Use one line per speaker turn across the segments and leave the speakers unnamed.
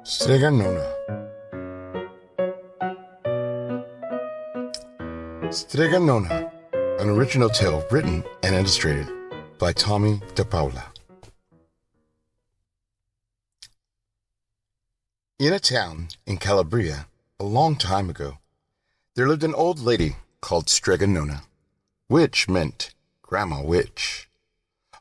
Strega Nona. Strega Nona, an original tale written and illustrated by Tommy DePaula. In a town in Calabria, a long time ago, there lived an old lady called Strega Nona, which meant Grandma Witch.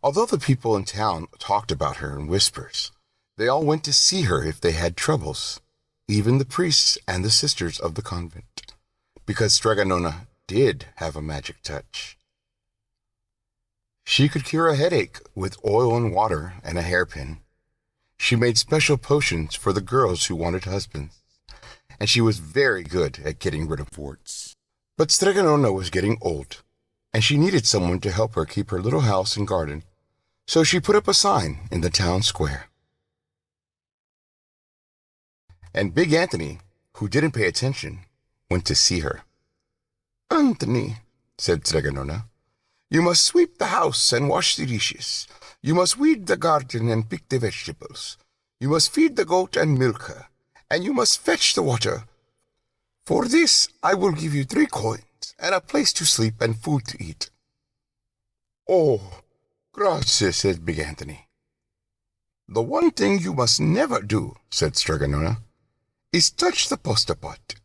Although the people in town talked about her in whispers, they all went to see her if they had troubles, even the priests and the sisters of the convent, because Strega Nona did have a magic touch. She could cure a headache with oil and water and a hairpin. She made special potions for the girls who wanted husbands, and she was very good at getting rid of warts. But Strega Nona was getting old, and she needed someone to help her keep her little house and garden, so she put up a sign in the town square. And Big Anthony, who didn't pay attention, went to see her. "Anthony," said Strega Nona, "you must sweep the house and wash the dishes. You must weed the garden and pick the vegetables. You must feed the goat and milk her, and you must fetch the water. For this I will give you 3 coins, and a place to sleep and food to eat." "Oh, grazie," said Big Anthony. "The one thing you must never do," said Strega Nona, "is touch the pasta pot.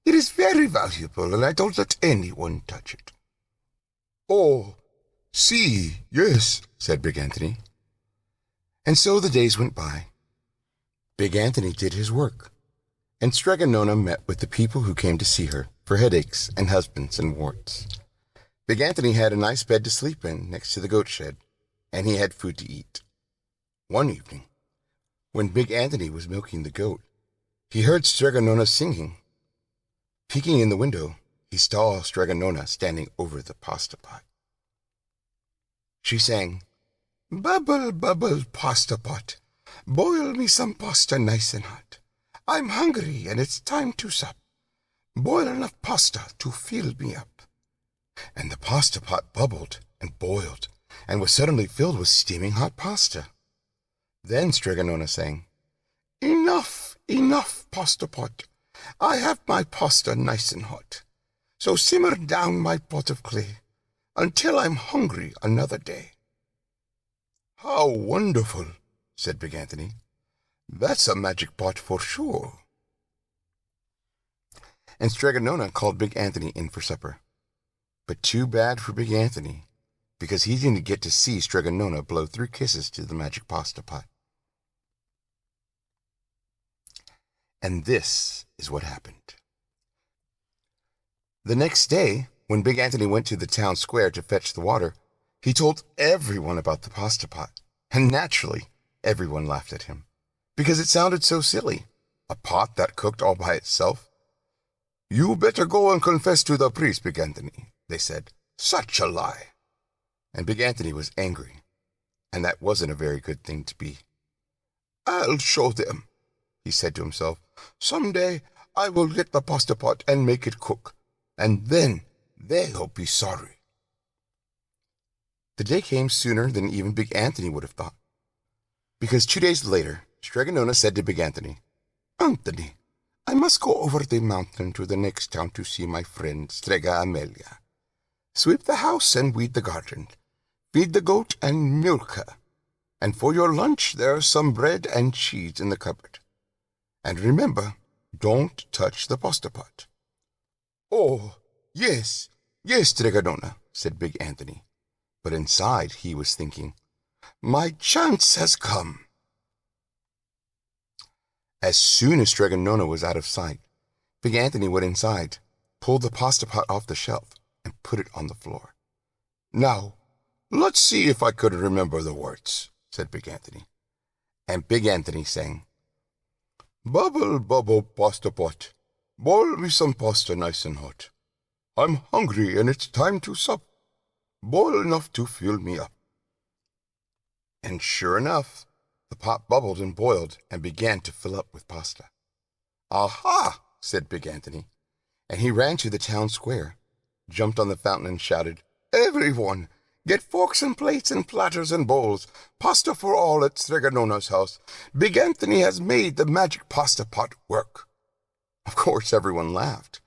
It is very valuable, and I don't let anyone touch it." "Oh, see, yes," said Big Anthony. And so the days went by. Big Anthony did his work, and Strega Nona met with the people who came to see her for headaches and husbands and warts. Big Anthony had a nice bed to sleep in next to the goat shed, and he had food to eat. One evening, when Big Anthony was milking the goat, he heard Strega Nona singing. Peeking in the window, he saw Strega Nona standing over the pasta pot. She sang, "Bubble, bubble, pasta pot, boil me some pasta nice and hot. I'm hungry and it's time to sup. Boil enough pasta to fill me up." And the pasta pot bubbled and boiled and was suddenly filled with steaming hot pasta. Then Strega Nona sang, "Enough, enough, pasta pot. I have my pasta nice and hot. So simmer down my pot of clay until I'm hungry another day." "How wonderful," said Big Anthony. "That's a magic pot for sure." And Strega Nona called Big Anthony in for supper. But too bad for Big Anthony, because he didn't get to see Strega Nona blow 3 kisses to the magic pasta pot. And this is what happened. The next day, when Big Anthony went to the town square to fetch the water, he told everyone about the pasta pot, and naturally, everyone laughed at him, because it sounded so silly, a pot that cooked all by itself. "You better go and confess to the priest, Big Anthony," they said. "Such a lie." And Big Anthony was angry, and that wasn't a very good thing to be. "I'll show them," he said to himself. "Someday I will get the pasta pot and make it cook, and then they'll be sorry." The day came sooner than even Big Anthony would have thought, because 2 days later, Strega Nona said to Big Anthony, "Anthony, I must go over the mountain to the next town to see my friend Strega Amelia. Sweep the house and weed the garden, feed the goat and milk her, and for your lunch there are some bread and cheese in the cupboard. And remember, don't touch the pasta pot." "Oh, yes, yes, Strega Nona," said Big Anthony. But inside he was thinking, "My chance has come." As soon as Strega Nona was out of sight, Big Anthony went inside, pulled the pasta pot off the shelf, and put it on the floor. "Now, let's see if I could remember the words," said Big Anthony. And Big Anthony sang, "Bubble, bubble, pasta pot, boil me some pasta nice and hot. I'm hungry and it's time to sup. Boil enough to fill me up." And sure enough, the pot bubbled and boiled and began to fill up with pasta. "Aha!" said Big Anthony, and he ran to the town square, jumped on the fountain and shouted, "Everyone, Get forks and plates and platters and bowls. Pasta for all at Strega Nona's house. Big Anthony has made the magic pasta pot work." Of course, everyone laughed,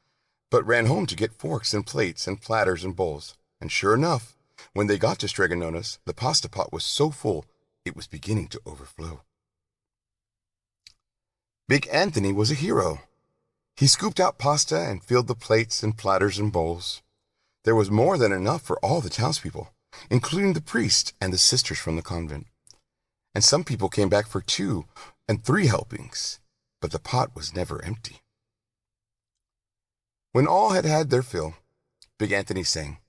but ran home to get forks and plates and platters and bowls. And sure enough, when they got to Strega Nona's, the pasta pot was so full it was beginning to overflow. Big Anthony was a hero. He scooped out pasta and filled the plates and platters and bowls. There was more than enough for all the townspeople, including the priest and the sisters from the convent. And some people came back for 2 and 3 helpings, but the pot was never empty. When all had had their fill, Big Anthony sang,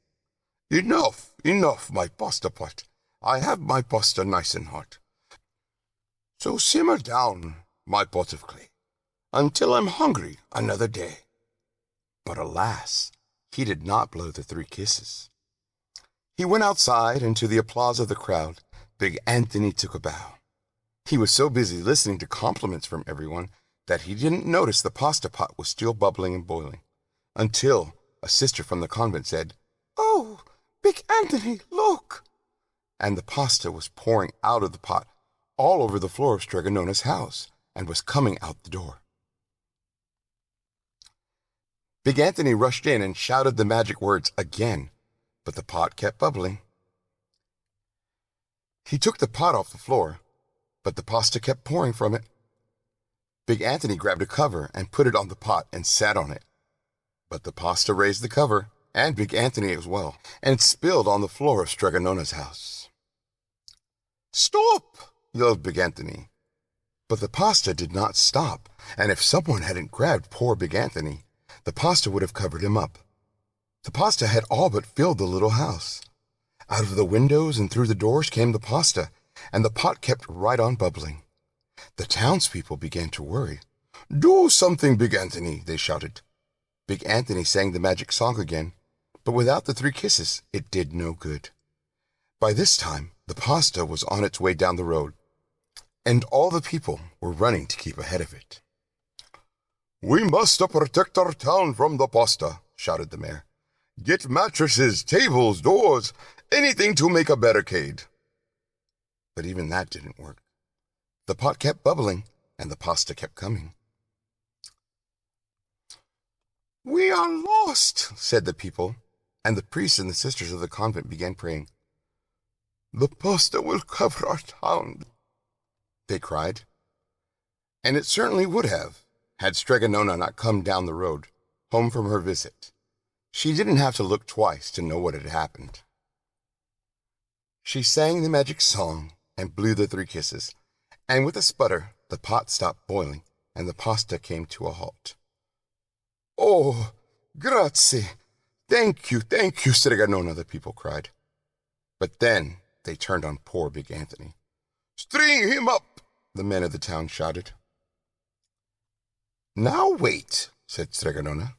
"Enough, enough, my pasta pot. I have my pasta nice and hot. So simmer down, my pot of clay, until I'm hungry another day." But alas, he did not blow the 3 kisses. He went outside, and to the applause of the crowd, Big Anthony took a bow. He was so busy listening to compliments from everyone that he didn't notice the pasta pot was still bubbling and boiling, until a sister from the convent said, "Oh, Big Anthony, look!" And the pasta was pouring out of the pot all over the floor of Strega Nona's house and was coming out the door. Big Anthony rushed in and shouted the magic words again, but the pot kept bubbling. He took the pot off the floor, but the pasta kept pouring from it. Big Anthony grabbed a cover and put it on the pot and sat on it. But the pasta raised the cover, and Big Anthony as well, and spilled on the floor of Strega Nona's house. "Stop!" yelled Big Anthony. But the pasta did not stop, and if someone hadn't grabbed poor Big Anthony, the pasta would have covered him up. The pasta had all but filled the little house. Out of the windows and through the doors came the pasta, and the pot kept right on bubbling. The townspeople began to worry. "Do something, Big Anthony," they shouted. Big Anthony sang the magic song again, but without the 3 kisses, it did no good. By this time, the pasta was on its way down the road, and all the people were running to keep ahead of it. "We must protect our town from the pasta," shouted the mayor. "Get mattresses, tables, doors, anything to make a barricade." But even that didn't work. The pot kept bubbling, and the pasta kept coming. "We are lost," said the people, and the priests and the sisters of the convent began praying. "The pasta will cover our town," they cried. And it certainly would have, had Strega Nona not come down the road, home from her visit. She didn't have to look twice to know what had happened. She sang the magic song and blew the 3 kisses, and with a sputter the pot stopped boiling and the pasta came to a halt. "Oh, grazie! Thank you, Strega Nona," the people cried. But then they turned on poor Big Anthony. "String him up!" the men of the town shouted. "Now wait," said Strega Nona.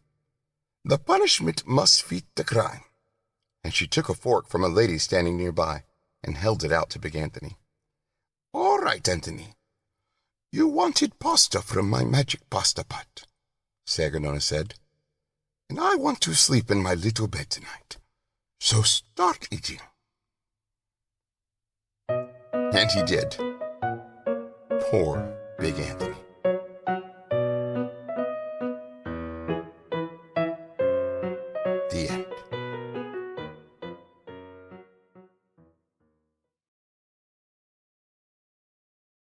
"The punishment must fit the crime." And she took a fork from a lady standing nearby and held it out to Big Anthony. "All right, Anthony. You wanted pasta from my magic pasta pot," Strega Nona said. "And I want to sleep in my little bed tonight. So start eating." And he did. Poor Big Anthony.